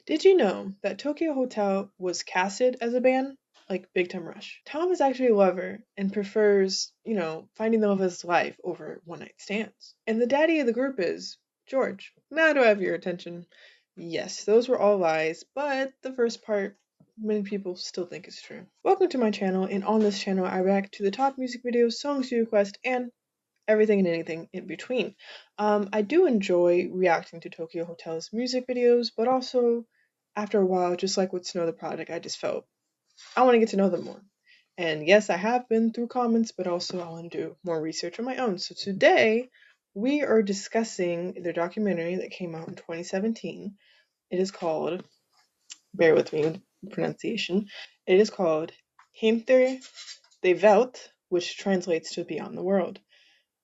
Did you know that Tokio Hotel was casted as a band? Like Big Time Rush. Tom is actually a lover and prefers, finding the love of his life over one night stands. And the daddy of the group is George. Now do I have your attention? Yes, those were all lies, but the first part, many people still think is true. Welcome to my channel, and on this channel I react to the top music videos, songs you request, and everything and anything in between. I do enjoy reacting to Tokyo Hotel's music videos, but also after a while, just like with Snow the Project, I just felt I want to get to know them more. And yes, I have been through comments, but also I want to do more research on my own. So today we are discussing their documentary that came out in 2017. It is called, bear with me with pronunciation, it is called Hinter Die Welt, which translates to Beyond the World.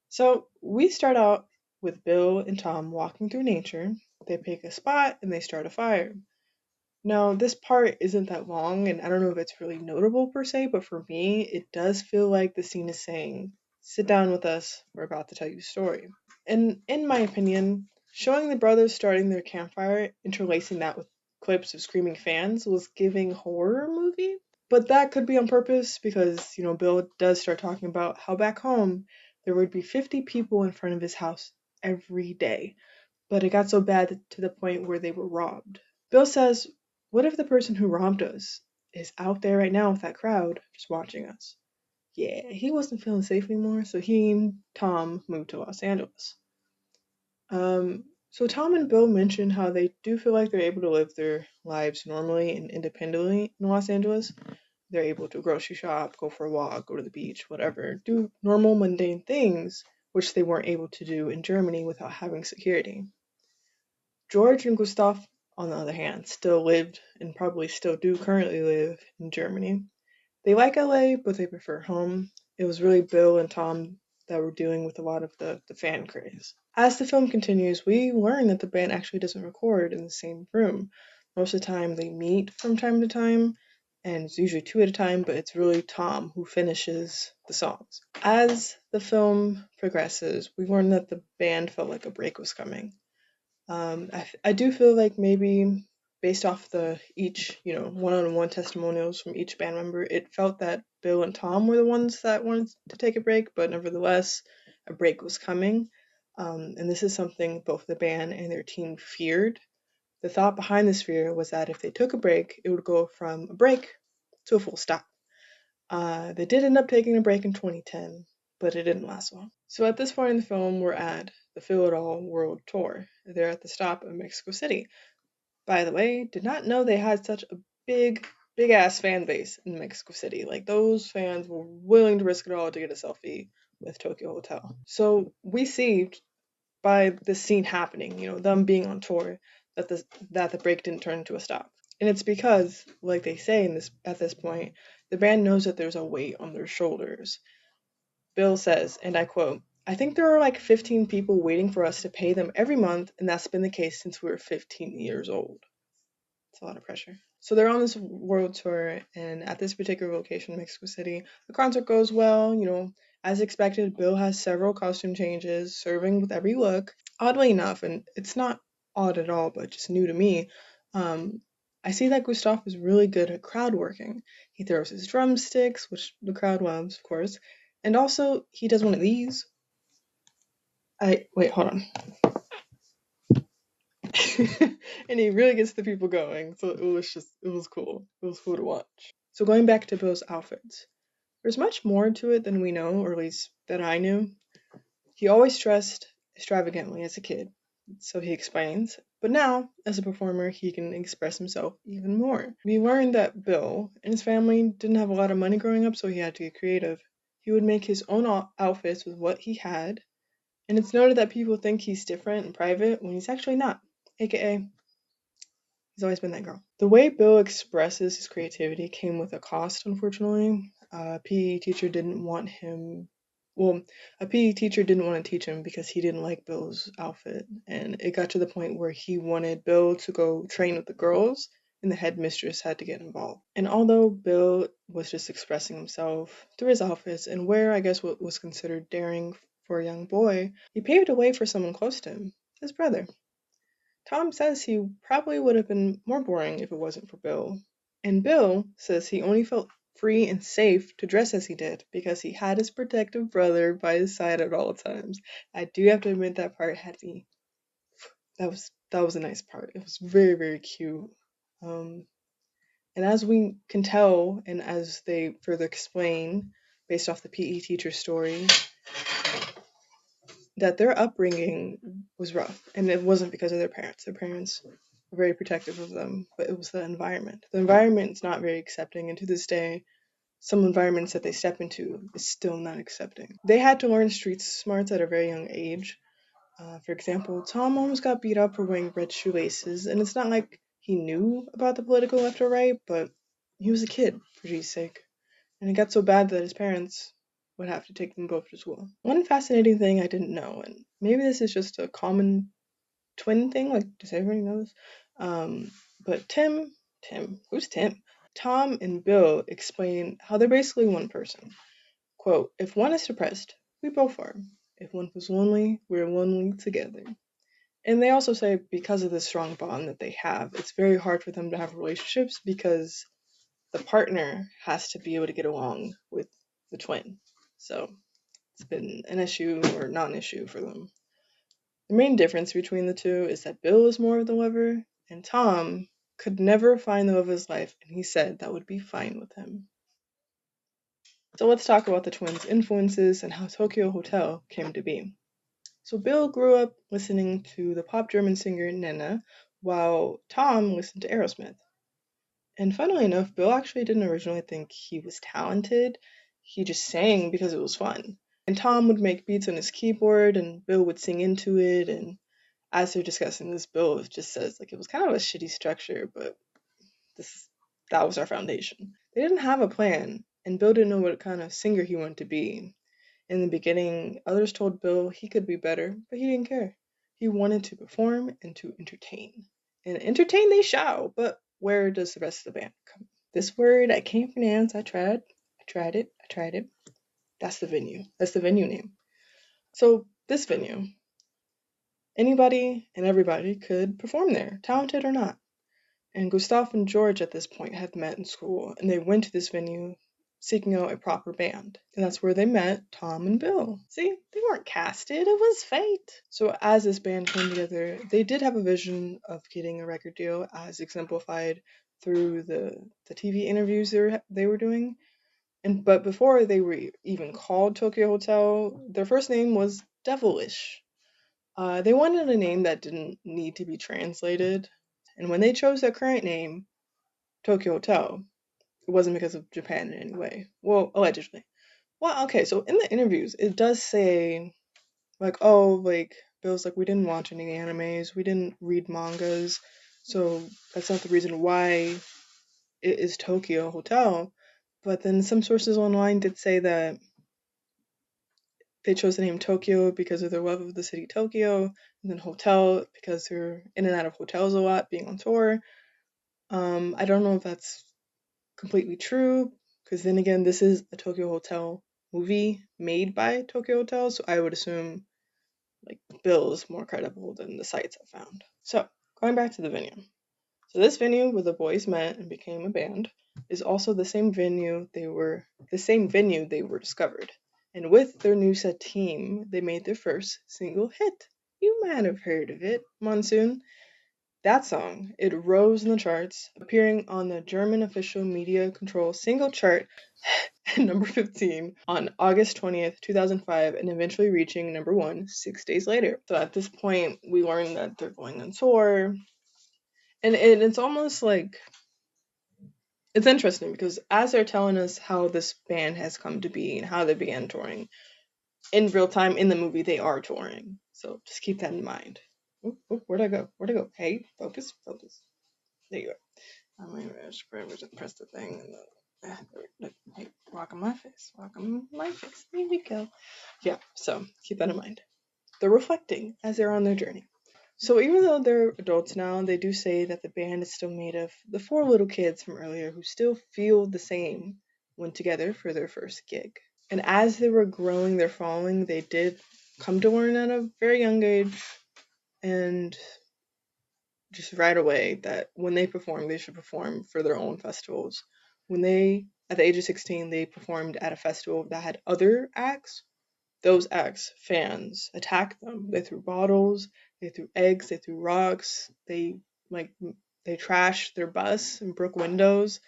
So we start out with Bill and Tom walking through nature. They pick a spot and they start a fire. Now, this part isn't that long, and I don't know if it's really notable per se, but for me, it does feel like the scene is saying, sit down with us, we're about to tell you a story. And in my opinion, showing the brothers starting their campfire, interlacing that with clips of screaming fans, was giving horror movie. But that could be on purpose because, Bill does start talking about how back home there would be 50 people in front of his house every day. But it got so bad to the point where they were robbed. Bill says, what if the person who robbed us is out there right now with that crowd just watching us? Yeah, he wasn't feeling safe anymore, so he and Tom moved to Los Angeles. So Tom and Bill mention how they do feel like they're able to live their lives normally and independently in Los Angeles. They're able to grocery shop, go for a walk, go to the beach, whatever, do normal mundane things, which they weren't able to do in Germany without having security. George and Gustav, on the other hand, still lived and probably still do currently live in Germany. They like LA, but they prefer home. It was really Bill and Tom that were dealing with a lot of the fan craze. As the film continues, we learn that the band actually doesn't record in the same room. Most of the time, they meet from time to time, and it's usually two at a time, but it's really Tom who finishes the songs. As the film progresses, we learn that the band felt like a break was coming. I do feel like maybe based off the each, one-on-one testimonials from each band member, it felt that Bill and Tom were the ones that wanted to take a break, but nevertheless, a break was coming. And this is something both the band and their team feared. The thought behind this fear was that if they took a break, it would go from a break to a full stop. They did end up taking a break in 2010, but it didn't last long. So at this point in the film, we're at the Feel It All World Tour. They're at the stop of Mexico City. By the way, did not know they had such a big ass fan base in Mexico City. Like, those fans were willing to risk it all to get a selfie with Tokyo Hotel. So we see by the scene happening, them being on tour, that the break didn't turn into a stop. And it's because, like they say at this point, the band knows that there's a weight on their shoulders. Bill says, and I quote, I think there are like 15 people waiting for us to pay them every month, and that's been the case since we were 15 years old. It's a lot of pressure. So they're on this world tour, and at this particular location, Mexico City, the concert goes well. As expected, Bill has several costume changes, serving with every look. Oddly enough, and it's not odd at all, but just new to me, um, I see that Gustav is really good at crowd working. He throws his drumsticks, which the crowd loves, of course, and also he does one of these. Wait, hold on. And he really gets the people going. So it was cool. It was cool to watch. So going back to Bill's outfits, there's much more to it than we know, or at least that I knew. He always dressed extravagantly as a kid, so he explains, but now, as a performer, he can express himself even more. We learned that Bill and his family didn't have a lot of money growing up, so he had to get creative. He would make his own outfits with what he had, and it's noted that people think he's different and private when he's actually not, aka he's always been that girl. The way Bill expresses his creativity came with a cost, unfortunately. A PE teacher didn't want to teach him because he didn't like Bill's outfit, and it got to the point where he wanted Bill to go train with the girls, and the headmistress had to get involved. And although Bill was just expressing himself through his outfits and wear, I guess, what was considered daring for a young boy, he paved a way for someone close to him, his brother. Tom says he probably would have been more boring if it wasn't for Bill. And Bill says he only felt free and safe to dress as he did because he had his protective brother by his side at all times. I do have to admit that part had me. That was a nice part. It was very, very cute. Um, and as we can tell, and as they further explain, based off the PE teacher's story, that their upbringing was rough, and it wasn't because of their parents. Their parents were very protective of them, but it was the environment. The environment's not very accepting, and to this day, some environments that they step into is still not accepting. They had to learn street smarts at a very young age. For example, Tom almost got beat up for wearing red shoelaces, and it's not like he knew about the political left or right, but he was a kid, for G's sake. And it got so bad that his parents would have to take them both to school. One fascinating thing I didn't know, and maybe this is just a common twin thing, like, does everybody know this? But who's Tim? Tom and Bill explain how they're basically one person. Quote, if one is depressed, we both are. If one feels lonely, we're lonely together. And they also say because of the strong bond that they have, it's very hard for them to have relationships because the partner has to be able to get along with the twin. So it's been an issue or non-issue for them. The main difference between the two is that Bill is more of the lover, and Tom could never find the love of his life, and he said that would be fine with him. So let's talk about the twins' influences and how Tokio Hotel came to be. So Bill grew up listening to the pop German singer Nena, while Tom listened to Aerosmith. And funnily enough, Bill actually didn't originally think he was talented. He just sang because it was fun. And Tom would make beats on his keyboard, and Bill would sing into it. And as they're discussing this, Bill just says like it was kind of a shitty structure, but this that was our foundation. They didn't have a plan, and Bill didn't know what kind of singer he wanted to be. In the beginning, others told Bill he could be better, but he didn't care. He wanted to perform and to entertain. And entertain they shall, but where does the rest of the band come? This word I can't pronounce. I tried it. That's the venue. That's the venue name. So this venue, anybody and everybody could perform there, talented or not. And Gustav and George at this point had met in school, and they went to this venue seeking out a proper band. And that's where they met Tom and Bill. See, they weren't casted, it was fate. So as this band came together, they did have a vision of getting a record deal, as exemplified through the TV interviews they were doing. But before they were even called Tokyo Hotel, their first name was Devilish. They wanted a name that didn't need to be translated. And when they chose their current name, Tokyo Hotel, it wasn't because of Japan in any way. Well, allegedly. Well, okay, so in the interviews, it does say, like, oh, like, Bill's like, we didn't watch any animes, we didn't read mangas, so that's not the reason why it is Tokyo Hotel. But then some sources online did say that they chose the name Tokyo because of their love of the city Tokyo, and then Hotel because they're in and out of hotels a lot, being on tour. I don't know if that's completely true, because then again, this is a Tokyo Hotel movie made by Tokyo Hotel, so I would assume like Bill is more credible than the sites I found. So going back to the venue. So this venue where the boys met and became a band is also the same venue they were discovered. And with their new set team, they made their first single hit. You might have heard of it, Monsoon. That song, it rose in the charts, appearing on the German official media control single chart at number 15 on August 20th, 2005, and eventually reaching number 1 6 days later. So at this point, we learned that they're going on tour, and it's almost like it's interesting because as they're telling us how this band has come to be and how they began touring, in real time in the movie they are touring. So just keep that in mind. Oop, where'd I go? Hey, focus. There you go. I'm gonna just press the thing and hey, walk on my face. There we go. Yeah, so keep that in mind. They're reflecting as they're on their journey. So even though they're adults now, they do say that the band is still made of the 4 little kids from earlier who still feel the same when together for their first gig. And as they were growing their following, they did come to learn at a very young age, and just right away that when they perform, they should perform for their own festivals. When they, at the age of 16, they performed at a festival that had other acts, those acts, fans, attacked them. They threw bottles, they threw eggs, they threw rocks, like they trashed their bus and broke windows.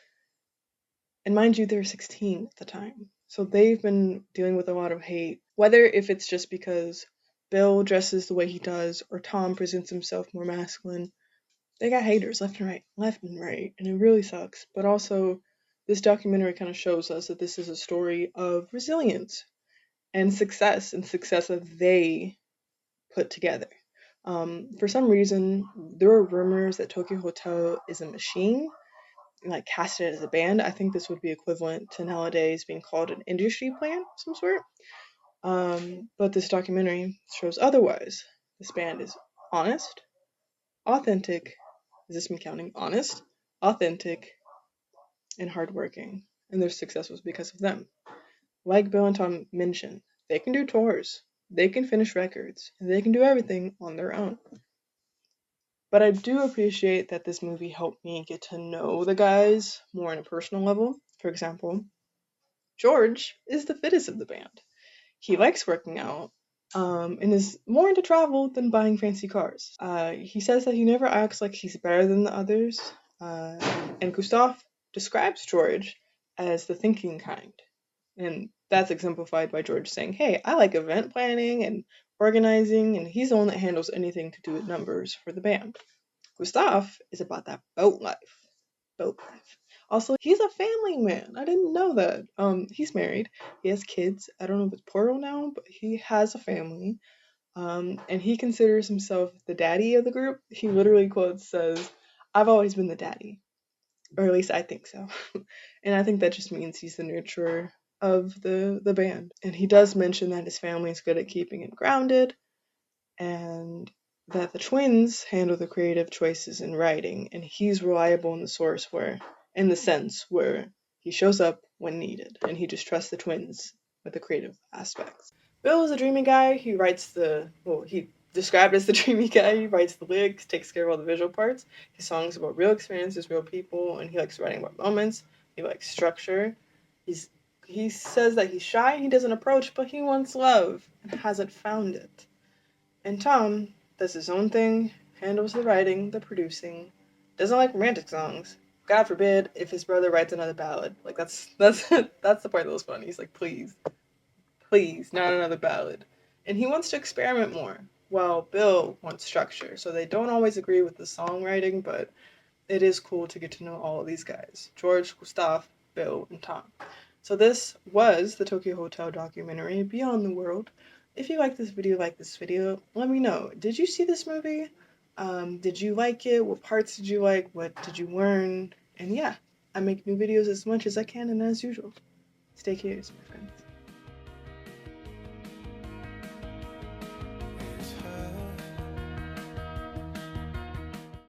And mind you, they're 16 at the time. So they've been dealing with a lot of hate, whether if it's just because Bill dresses the way he does or Tom presents himself more masculine. They got haters left and right, and it really sucks. But also, this documentary kind of shows us that this is a story of resilience and success that they put together. For some reason, there are rumors that Tokyo Hotel is a machine, like casted as a band. I think this would be equivalent to nowadays being called an industry plan of some sort. But this documentary shows otherwise. This band is honest, authentic. Is this me counting? Honest, authentic, and hardworking. And their success was because of them. Like Bill and Tom mentioned, they can do tours, they can finish records, and they can do everything on their own. But I do appreciate that this movie helped me get to know the guys more on a personal level. For example, George is the fittest of the band. He likes working out, and is more into travel than buying fancy cars. He says that he never acts like he's better than the others, uh, and Gustav describes George as the thinking kind. And that's exemplified by George saying, "Hey, I like event planning and organizing," and he's the one that handles anything to do with numbers for the band. Gustav is about that boat life. Boat life. Also, he's a family man. I didn't know that. He's married. He has kids. I don't know if it's plural now, but he has a family. And he considers himself the daddy of the group. He literally quotes says, "I've always been the daddy," or at least I think so. And I think that just means he's the nurturer of the band. And he does mention that his family is good at keeping him grounded, and that the twins handle the creative choices in writing, and he's reliable in the source where, in the sense where he shows up when needed, and he just trusts the twins with the creative aspects. Bill is a dreamy guy. He described as the dreamy guy. He writes the lyrics, takes care of all the visual parts. His songs about real experiences, real people, and he likes writing about moments. He likes structure. He's he says that he's shy, he doesn't approach, but he wants love and hasn't found it. And Tom does his own thing, handles the writing, the producing, doesn't like romantic songs. God forbid if his brother writes another ballad. Like that's that's the part that was funny. He's like, please, please, not another ballad. And he wants to experiment more. While Bill wants structure. So they don't always agree with the songwriting, but it is cool to get to know all of these guys. George, Gustav, Bill, and Tom. So this was the Tokyo Hotel documentary, Beyond the World. If you like this video, let me know. Did you see this movie? Did you like it? What parts did you like? What did you learn? And yeah, I make new videos as much as I can and as usual. Stay curious, my friends.